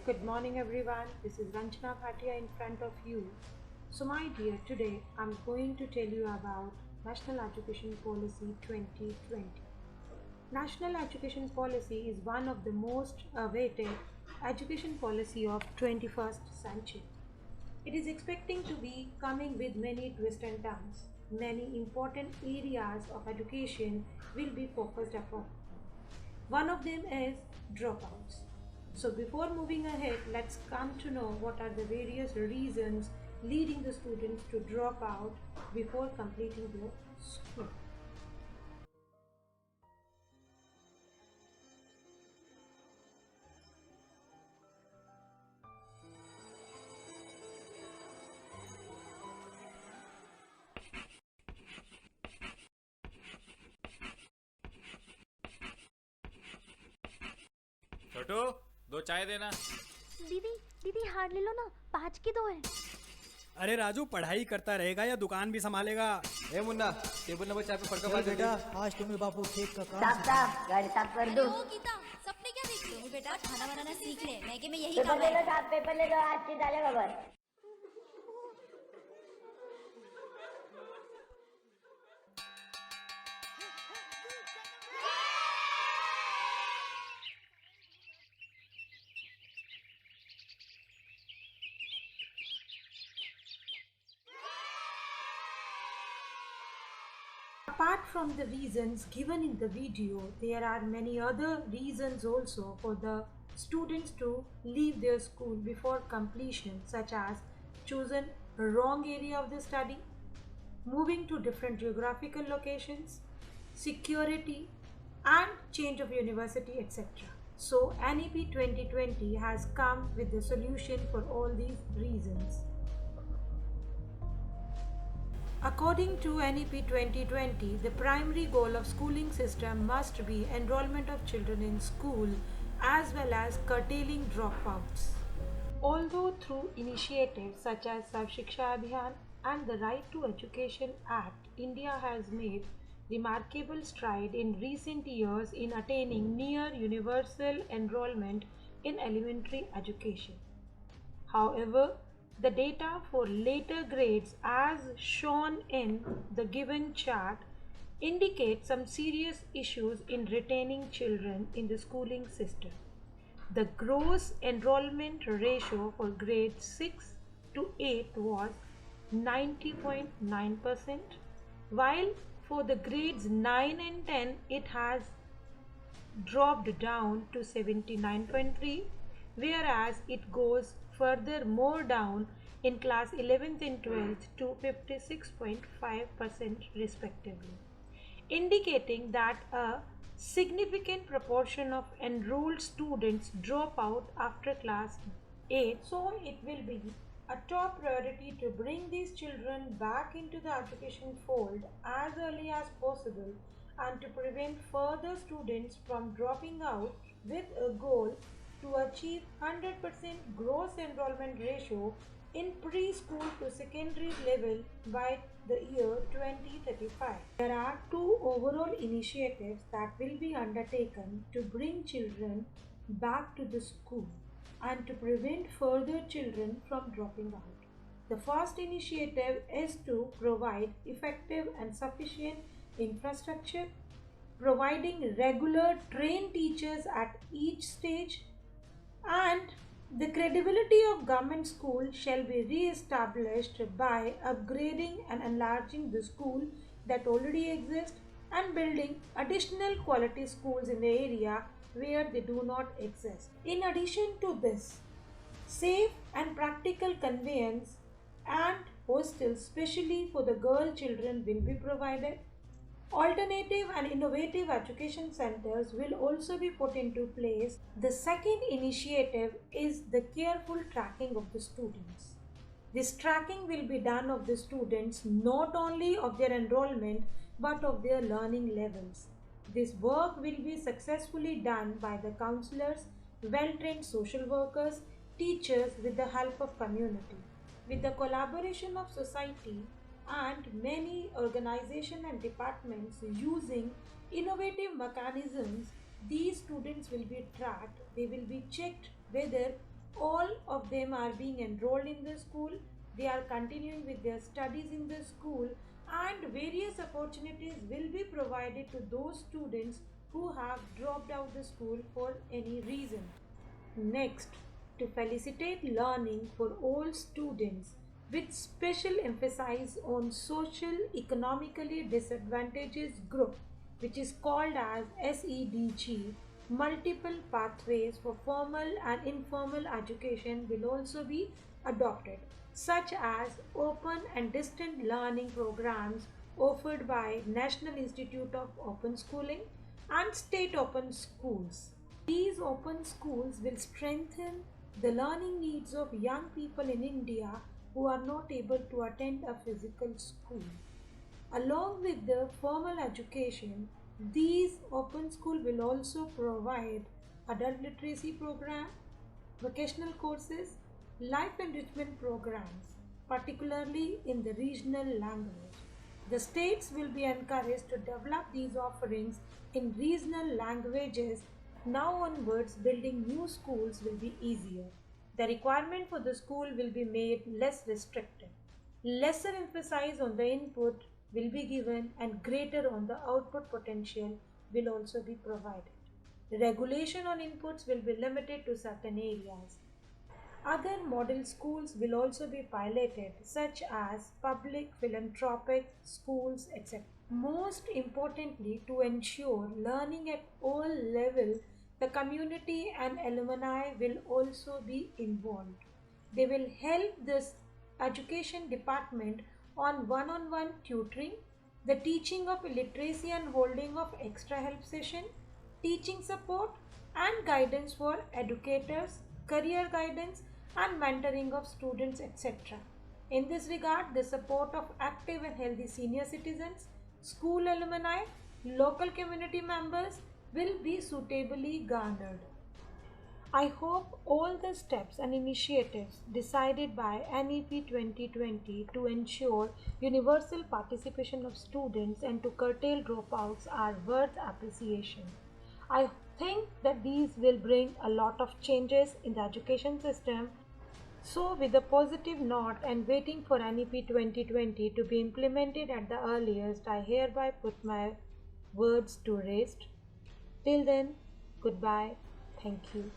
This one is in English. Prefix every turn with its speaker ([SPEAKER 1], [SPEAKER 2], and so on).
[SPEAKER 1] Good morning, everyone. This is Ranjana Bhatia in front of you. So, my dear, today I'm going to tell you about National Education Policy 2020. National Education Policy is one of the most awaited education policy of 21st century. It is expecting to be coming with many twists and turns. Many important areas of education will be focused upon. One of them is dropouts. So, before moving ahead, let's come to know what are the various reasons leading the students to drop out before completing their school.
[SPEAKER 2] छोटू, दो चाय देना।
[SPEAKER 3] दीदी दीदी हार ले लो ना, 5 की 2 है।
[SPEAKER 4] अरे राजू, पढ़ाई करता रहेगा या दुकान भी संभालेगा?
[SPEAKER 5] ए मुन्ना, टेबल नंबर 4 पे फड़का मार
[SPEAKER 6] बेटा,
[SPEAKER 5] बेटा।
[SPEAKER 6] आज तुम्हें बापू खेत का काम
[SPEAKER 7] साफ साफ गाड़ी साफ कर दो।
[SPEAKER 8] ओ गीता, सपने क्या देखती हो बेटा? खाना बनाना सीख ले, मैके में यही
[SPEAKER 7] पेपर
[SPEAKER 8] काम
[SPEAKER 7] ले लो
[SPEAKER 8] है।
[SPEAKER 7] साहब, पेपर ले लो, आज से डाले खबर।
[SPEAKER 1] Apart from the reasons given in the video, there are many other reasons also for the students to leave their school before completion, such as chosen wrong area of the study, moving to different geographical locations, security, and change of university, etc. So, NEP 2020 has come with the solution for all these reasons. According to NEP 2020, the primary goal of schooling system must be enrollment of children in school as well as curtailing dropouts. Although through initiatives such as Sarv Shiksha Abhiyan and the Right to Education Act, India has made remarkable stride in recent years in attaining near universal enrollment in elementary education. However, the data for later grades as shown in the given chart indicate some serious issues in retaining children in the schooling system. The gross enrollment ratio for grades 6 to 8 was 90.9%, while for the grades 9 and 10 it has dropped down to 79.3, whereas it goes further more down in class 11th and 12th to 56.5% respectively, indicating that a significant proportion of enrolled students drop out after class 8. So it will be a top priority to bring these children back into the education fold as early as possible and to prevent further students from dropping out, with a goal to achieve 100% gross enrollment ratio in preschool to secondary level by the year 2035. There are two overall initiatives that will be undertaken to bring children back to the school and to prevent further children from dropping out. The first initiative is to provide effective and sufficient infrastructure, providing regular trained teachers at each stage, and the credibility of government school shall be re-established by upgrading and enlarging the school that already exist and building additional quality schools in the area where they do not exist. In addition to this, safe and practical conveyance and hostels, especially for the girl children, will be provided. Alternative and innovative education centers will also be put into place. The second initiative is the careful tracking of the students. This tracking will be done of the students not only of their enrollment but of their learning levels. This work will be successfully done by the counselors, well-trained social workers, teachers with the help of community. With the collaboration of society and many organizations and departments using innovative mechanisms, these students will be tracked. They will be checked whether All of them are being enrolled in the school, they are continuing with their studies in the school, and various opportunities will be provided to those students who have dropped out the school for any reason. Next, to felicitate learning for all students with special emphasis on social economically disadvantaged group, which is called as SEDG, multiple pathways for formal and informal education will also be adopted, such as open and distant learning programs offered by National Institute of Open Schooling and state open schools. These open schools will strengthen the learning needs of young people in India who are not able to attend a physical school. Along with the formal education, these open school will also provide adult literacy program, vocational courses, life enrichment programs, particularly in the regional language. The states will be encouraged to develop these offerings in regional languages. Now onwards, building new schools will be easier. The requirement for the school will be made less restrictive. Lesser emphasis on the input will be given and greater on the output potential will also be provided. The regulation on inputs will be limited to certain areas. Other model schools will also be piloted, such as public, philanthropic schools, etc. Most importantly, to ensure learning at all levels, the community and alumni will also be involved. They will help this education department on one-on-one tutoring, the teaching of literacy and holding of extra help session, teaching support and guidance for educators, career guidance and mentoring of students, etc. In this regard, the support of active and healthy senior citizens, school alumni, local community members will be suitably garnered. I hope all the steps and initiatives decided by NEP 2020 to ensure universal participation of students and to curtail dropouts are worth appreciation. I think that these will bring a lot of changes in the education system. So, with a positive note and waiting for NEP 2020 to be implemented at the earliest, I hereby put my words to rest. Till then, goodbye. Thank you.